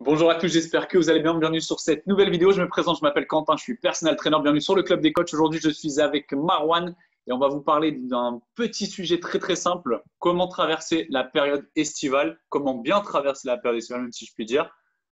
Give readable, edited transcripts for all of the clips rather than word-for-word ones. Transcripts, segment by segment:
Bonjour à tous, j'espère que vous allez bien. Bienvenue sur cette nouvelle vidéo. Je me présente, je m'appelle Quentin, je suis personal trainer. Bienvenue sur le club des coachs. Aujourd'hui, je suis avec Marwan et on va vous parler d'un petit sujet très simple. Comment traverser la période estivale? Comment bien traverser la période estivale, même si je puis dire.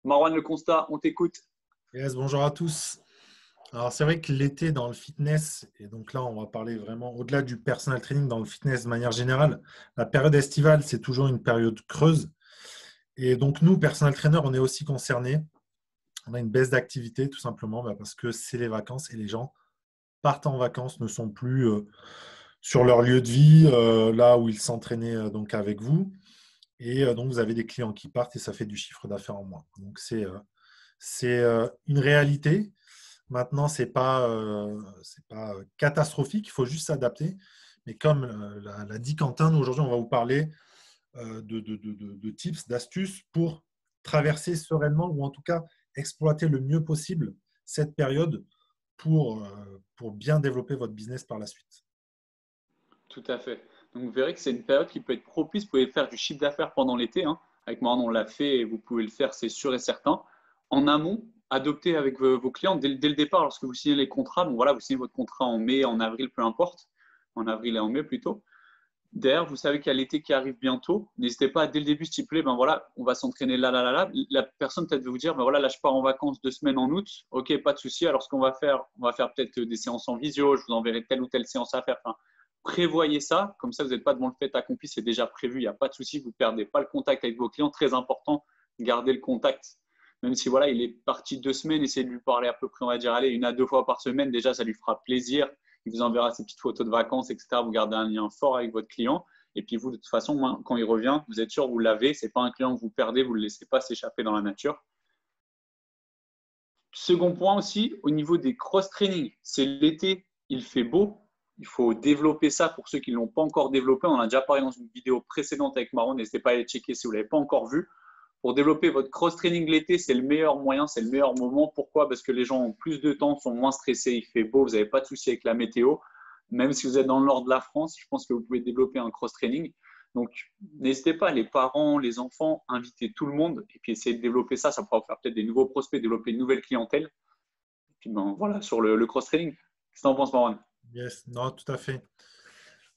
Marwan, le constat, on t'écoute. Yes, bonjour à tous. Alors, c'est vrai que l'été dans le fitness, et donc là, on va parler vraiment au-delà du personal training dans le fitness de manière générale, la période estivale, c'est toujours une période creuse. Et donc, nous, personal trainer, on est aussi concernés. On a une baisse d'activité, tout simplement, parce que c'est les vacances et les gens partent en vacances, ne sont plus sur leur lieu de vie, là où ils s'entraînaient donc avec vous. Et donc, vous avez des clients qui partent et ça fait du chiffre d'affaires en moins. Donc, c'est une réalité. Maintenant, c'est pas catastrophique, il faut juste s'adapter. Mais comme l'a dit Quentin, nous aujourd'hui, on va vous parler de tips, d'astuces pour traverser sereinement ou en tout cas exploiter le mieux possible cette période pour bien développer votre business par la suite. Tout à fait. Donc, vous verrez que c'est une période qui peut être propice. Vous pouvez faire du chiffre d'affaires pendant l'été, hein. Avec Marwan, on l'a fait et vous pouvez le faire, c'est sûr et certain. En amont, adoptez avec vos clients dès le départ, lorsque vous signez les contrats. Bon, voilà, vous signez votre contrat en mai, en avril, peu importe. En avril et en mai plutôt. D'ailleurs, vous savez qu'il y a l'été qui arrive bientôt. N'hésitez pas à dès le début stipuler, ben voilà, on va s'entraîner là, là, là, là. La personne peut-être va vous dire, ben voilà, là je pars en vacances 2 semaines en août. Ok, pas de souci. Alors ce qu'on va faire, on va faire peut-être des séances en visio. Je vous enverrai telle ou telle séance à faire. Enfin, prévoyez ça. Comme ça, vous n'êtes pas devant le fait accompli. C'est déjà prévu. Il n'y a pas de souci. Vous ne perdez pas le contact avec vos clients. Très important, gardez le contact. Même si voilà, il est parti 2 semaines, essayez de lui parler à peu près, on va dire, allez, 1 à 2 fois par semaine. Déjà, ça lui fera plaisir. Il vous enverra ses petites photos de vacances, etc. Vous gardez un lien fort avec votre client. Et puis vous, de toute façon, quand il revient, vous êtes sûr, vous l'avez. Ce n'est pas un client que vous perdez, vous ne le laissez pas s'échapper dans la nature. Second point aussi, au niveau des cross-training, c'est l'été, il fait beau. Il faut développer ça pour ceux qui ne l'ont pas encore développé. On en a déjà parlé dans une vidéo précédente avec Maron. N'hésitez pas à aller checker si vous ne l'avez pas encore vu. Pour développer votre cross-training l'été, c'est le meilleur moyen, c'est le meilleur moment. Pourquoi? Parce que les gens ont plus de temps, sont moins stressés, il fait beau, vous n'avez pas de souci avec la météo. Même si vous êtes dans le nord de la France, je pense que vous pouvez développer un cross-training. Donc, n'hésitez pas, les parents, les enfants, invitez tout le monde et puis essayez de développer ça. Ça pourra vous faire peut-être des nouveaux prospects, développer une nouvelle clientèle. Et puis, ben, voilà, sur le cross-training. Qu'est-ce que tu en penses, Marwan? Yes, non, tout à fait.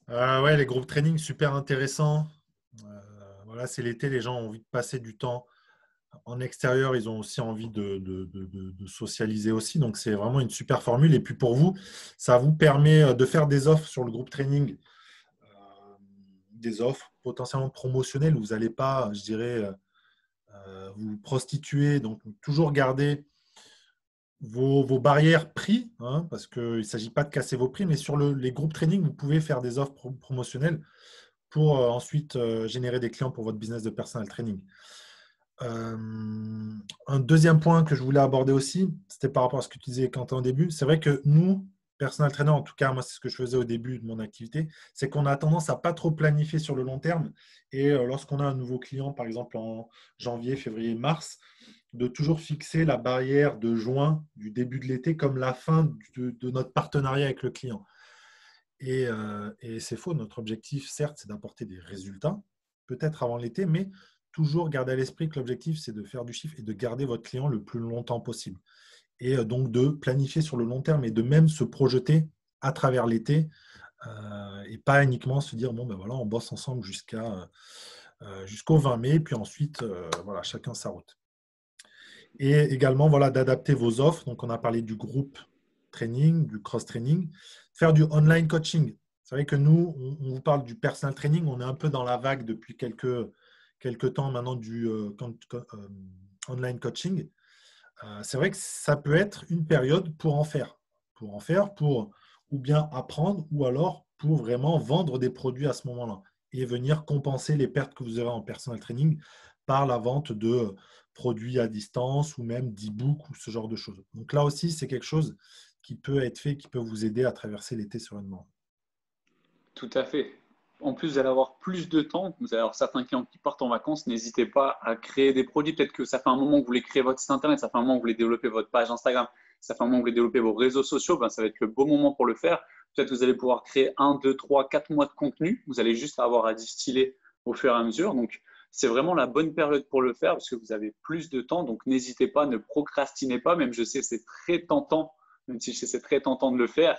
Ouais, les groupes training, super intéressant. Voilà, c'est l'été, les gens ont envie de passer du temps en extérieur, ils ont aussi envie de socialiser aussi. Donc, c'est vraiment une super formule. Et puis, pour vous, ça vous permet de faire des offres sur le groupe training, euh, des offres potentiellement promotionnelles où vous n'allez pas, je dirais, vous prostituer. Donc, toujours garder vos barrières prix, hein, parce qu'il ne s'agit pas de casser vos prix, mais sur les groupes training, vous pouvez faire des offres promotionnelles pour ensuite générer des clients pour votre business de personal training. Un deuxième point que je voulais aborder aussi, c'était par rapport à ce que tu disais, Quentin, au début. C'est vrai que nous, personal trainer, en tout cas, moi, c'est ce que je faisais au début de mon activité, c'est qu'on a tendance à pas trop planifier sur le long terme. Et lorsqu'on a un nouveau client, par exemple en janvier, février, mars, de toujours fixer la barrière de juin, du début de l'été, comme la fin de notre partenariat avec le client. Et c'est faux. Notre objectif, certes, c'est d'apporter des résultats, peut-être avant l'été, mais toujours garder à l'esprit que l'objectif, c'est de faire du chiffre et de garder votre client le plus longtemps possible. Et donc de planifier sur le long terme et de même se projeter à travers l'été et pas uniquement se dire, bon, ben voilà, on bosse ensemble jusqu'au 20 mai, puis ensuite, voilà, chacun sa route. Et également, voilà, d'adapter vos offres. Donc, on a parlé du groupe training, du cross-training. Faire du online coaching. C'est vrai que nous, on vous parle du personal training. On est un peu dans la vague depuis quelques temps maintenant du online coaching. C'est vrai que ça peut être une période pour en faire. Pour ou bien apprendre ou alors pour vraiment vendre des produits à ce moment-là et venir compenser les pertes que vous aurez en personal training par la vente de produits à distance ou même d'e-book ou ce genre de choses. Donc là aussi, c'est quelque chose qui peut être fait, qui peut vous aider à traverser l'été sereinement. Tout à fait. En plus, vous allez avoir plus de temps. Vous allez avoir certains clients qui partent en vacances. N'hésitez pas à créer des produits. Peut-être que ça fait un moment que vous voulez créer votre site internet, ça fait un moment que vous voulez développer votre page Instagram, ça fait un moment que vous voulez développer vos réseaux sociaux. Ben, ça va être le beau moment pour le faire. Peut-être que vous allez pouvoir créer 1, 2, 3, 4 mois de contenu. Vous allez juste avoir à distiller au fur et à mesure. Donc, c'est vraiment la bonne période pour le faire parce que vous avez plus de temps. Donc, n'hésitez pas, ne procrastinez pas. Même je sais, c'est très tentant, même si je sais, c'est très tentant de le faire.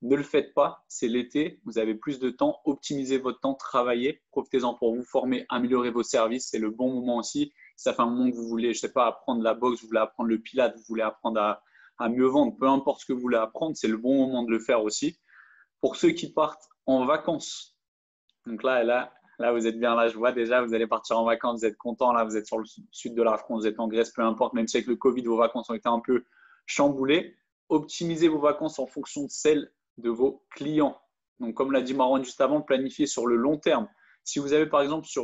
Ne le faites pas, c'est l'été, vous avez plus de temps, optimisez votre temps, travaillez, profitez-en pour vous former, améliorer vos services, c'est le bon moment aussi. Si ça fait un moment que vous voulez, je ne sais pas, apprendre la boxe, vous voulez apprendre le pilate, vous voulez apprendre à mieux vendre, peu importe ce que vous voulez apprendre, c'est le bon moment de le faire aussi. Pour ceux qui partent en vacances, donc là, vous êtes bien là, je vois déjà, vous allez partir en vacances, vous êtes content, là, vous êtes sur le sud de la France, vous êtes en Grèce, peu importe, même si avec le Covid, vos vacances ont été un peu chamboulées. Optimisez vos vacances en fonction de celles de vos clients. Donc, comme l'a dit Marwan juste avant, planifiez sur le long terme. Si vous avez par exemple je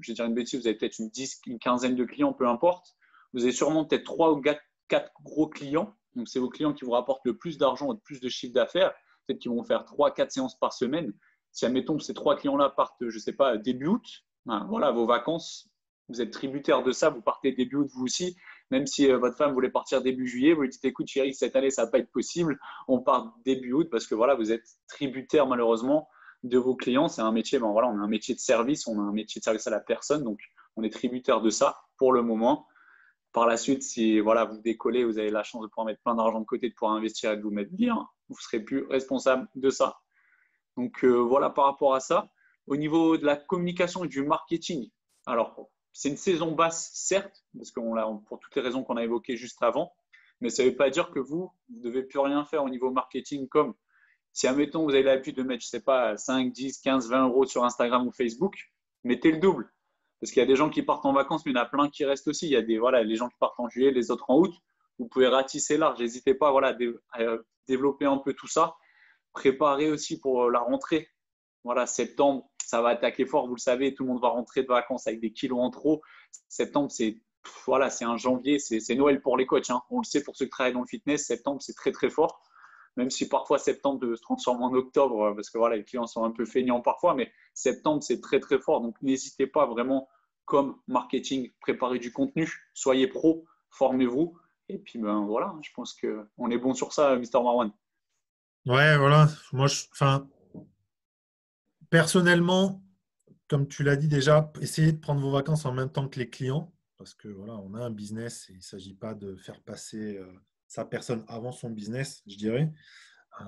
vais dire une bêtise, vous avez peut-être une quinzaine de clients, peu importe, vous avez sûrement peut-être 3 ou 4 gros clients. Donc, c'est vos clients qui vous rapportent le plus d'argent, le plus de chiffre d'affaires. Peut-être qu'ils vont faire 3-4 séances par semaine. Si, admettons, ces 3 clients-là partent, je ne sais pas, début août, ben, voilà, vos vacances, vous êtes tributaire de ça, vous partez début août vous aussi. Même si votre femme voulait partir début juillet, vous lui dites, écoute chérie, cette année, ça ne va pas être possible, on part début août parce que voilà, vous êtes tributaire malheureusement de vos clients. C'est un métier, ben voilà, on a un métier de service, on a un métier de service à la personne, donc on est tributaire de ça pour le moment. Par la suite, si voilà, vous décollez, vous avez la chance de pouvoir mettre plein d'argent de côté, de pouvoir investir et de vous mettre bien, vous ne serez plus responsable de ça. Donc voilà par rapport à ça. Au niveau de la communication et du marketing, alors c'est une saison basse, certes, parce qu'on l'a pour toutes les raisons qu'on a évoquées juste avant, mais ça ne veut pas dire que vous ne devez plus rien faire au niveau marketing, comme si, admettons, vous avez l'habitude de mettre, je ne sais pas, 5, 10, 15, 20 euros sur Instagram ou Facebook, mettez le double. Parce qu'il y a des gens qui partent en vacances, mais il y en a plein qui restent aussi. Il y a voilà, les gens qui partent en juillet, les autres en août. Vous pouvez ratisser large. N'hésitez pas voilà, à développer un peu tout ça. Préparez aussi pour la rentrée. Voilà, septembre, ça va attaquer fort, vous le savez, tout le monde va rentrer de vacances avec des kilos en trop. Septembre, voilà, c'est un janvier, c'est Noël pour les coachs. Hein. On le sait pour ceux qui travaillent dans le fitness, septembre, c'est très très fort. Même si parfois septembre se transforme en octobre, parce que voilà, les clients sont un peu feignants parfois, mais septembre, c'est très très fort. Donc n'hésitez pas vraiment, comme marketing, préparez du contenu, soyez pro, formez-vous. Et puis ben voilà, je pense qu'on est bon sur ça, Mr. Marwan. Ouais, voilà. Moi, personnellement, comme tu l'as dit déjà, essayez de prendre vos vacances en même temps que les clients, parce que voilà, on a un business et il ne s'agit pas de faire passer sa personne avant son business, je dirais.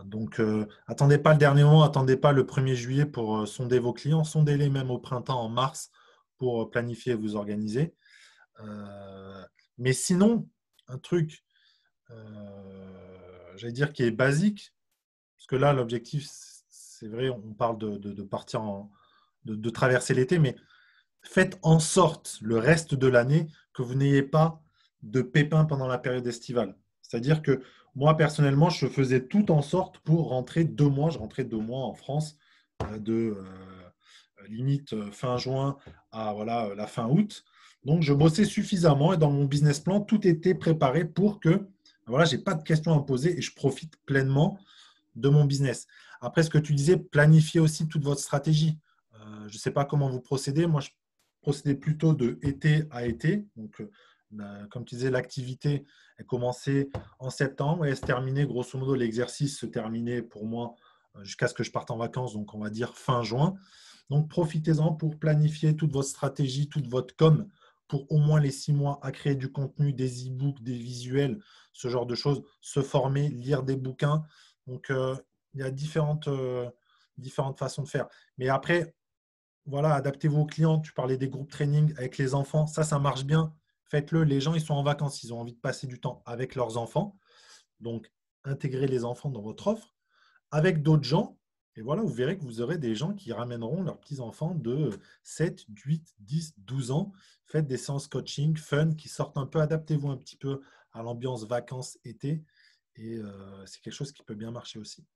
Donc, attendez pas le dernier moment, attendez pas le 1er juillet pour sonder vos clients, sondez-les même au printemps, en mars, pour planifier et vous organiser. Euh, mais sinon, un truc, j'allais dire qui est basique, parce que là, l'objectif, c'est vrai, on parle de partir de traverser l'été, mais faites en sorte le reste de l'année que vous n'ayez pas de pépins pendant la période estivale. C'est-à-dire que moi, personnellement, je faisais tout en sorte pour rentrer 2 mois. Je rentrais 2 mois en France, de limite fin juin à voilà, la fin août. Donc, je bossais suffisamment et dans mon business plan, tout était préparé pour que voilà, je n'ai pas de questions à me poser et je profite pleinement de mon business. Après, ce que tu disais, planifiez aussi toute votre stratégie. Je ne sais pas comment vous procédez. Moi, je procédais plutôt de été à été. Donc, comme tu disais, l'activité est commencée en septembre et elle se terminait, grosso modo, l'exercice se terminait pour moi jusqu'à ce que je parte en vacances, donc on va dire fin juin. Donc, profitez-en pour planifier toute votre stratégie, toute votre com pour au moins les 6 mois à créer du contenu, des e-books, des visuels, ce genre de choses, se former, lire des bouquins. Donc, il y a différentes façons de faire. Mais après, voilà, adaptez-vous aux clients. Tu parlais des groupes training avec les enfants. Ça marche bien. Faites-le. Les gens, ils sont en vacances. Ils ont envie de passer du temps avec leurs enfants. Donc, intégrez les enfants dans votre offre avec d'autres gens. Et voilà, vous verrez que vous aurez des gens qui ramèneront leurs petits-enfants de 7, 8, 10, 12 ans. Faites des séances coaching, fun, qui sortent un peu. Adaptez-vous un petit peu à l'ambiance vacances-été. Et c'est quelque chose qui peut bien marcher aussi.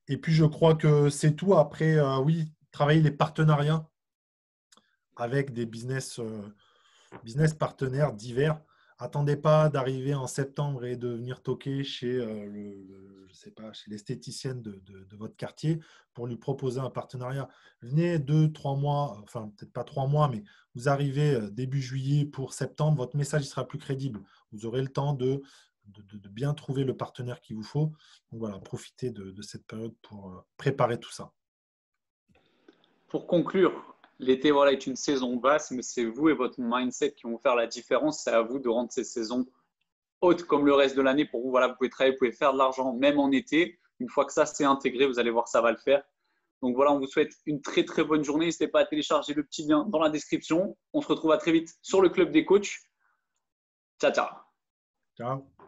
Et puis, je crois que c'est tout. Après, oui, travailler les partenariats avec des business partenaires divers. Attendez pas d'arriver en septembre et de venir toquer chez, je sais pas, chez l'esthéticienne de votre quartier pour lui proposer un partenariat. Venez 2, 3 mois, enfin peut-être pas 3 mois, mais vous arrivez début juillet pour septembre, votre message sera plus crédible. Vous aurez le temps de bien trouver le partenaire qu'il vous faut. Donc voilà, profitez de cette période pour préparer tout ça. Pour conclure, L'été, voilà, est une saison basse, mais c'est vous et votre mindset qui vont faire la différence. C'est à vous de rendre ces saisons hautes comme le reste de l'année. Pour vous, voilà, vous pouvez travailler, vous pouvez faire de l'argent même en été. Une fois que ça c'est intégré, vous allez voir, ça va le faire. Donc voilà, on vous souhaite une très très bonne journée. N'hésitez pas à télécharger le petit lien dans la description. On se retrouve à très vite sur le club des coachs. Ciao, ciao. Ciao.